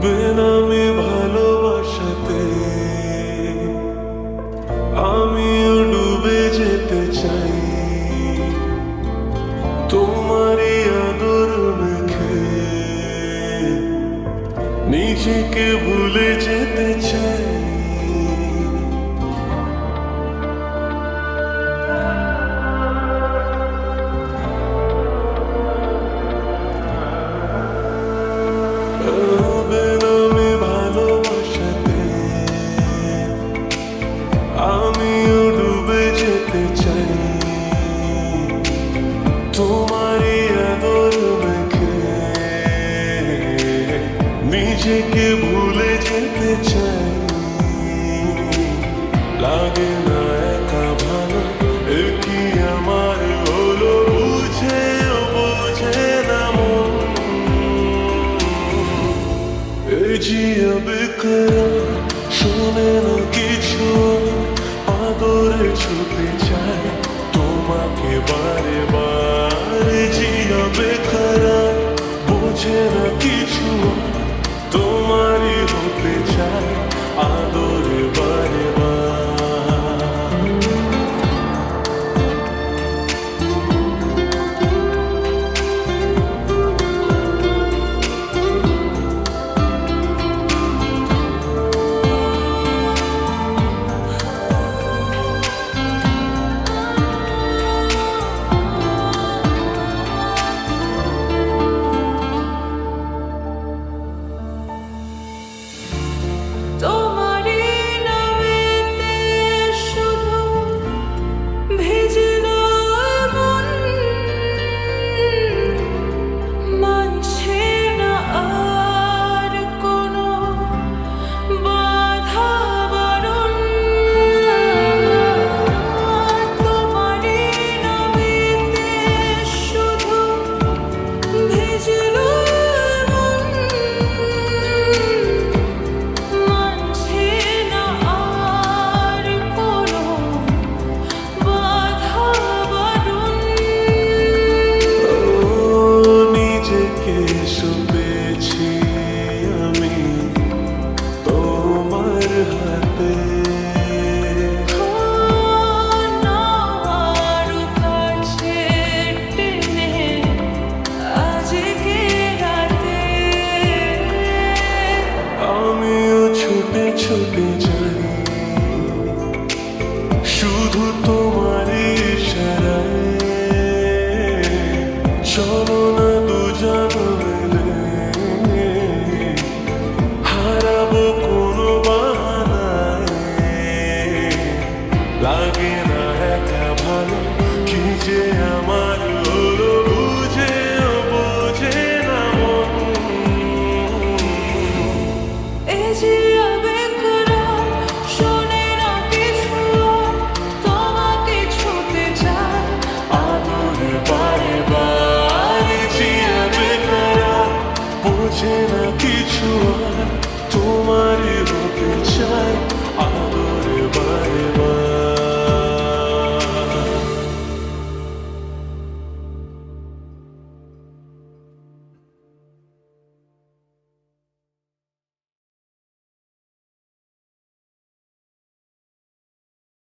বেনামে ভালোবাসাতে আমিও ডুবে যেতে চাই, তোমারই আদর মেখে নিজেকে ভুলে যেতে চাই। বেনামে ভালোবাসাতে আমিও ডুবে যেতে চাই, তোমারই আদর মেখে নিজেকে ভুলে যেতে চাই। লাগে না একা ভালো, এ কি আমার হলো, বুঝেও বোঝে না মন। জিয়াবে করা শোনে না কিছু, আদরে ছুটে চায় তোমাকে বারে বারে। জিয়াবে করা বোঝে না কিছু, তোমারই হতে চায় আদরে বারে বার। ছুটে যাই শুধু তোমার ইশারায়, চলো না দুজন মিলে হারাবো কোনো বাহানায়। লাগে না একা ভালো, কি যে আমার হলো, বুঝেও বোঝে না মন। বোঝে না কিছু, তোমারই হতে চাই।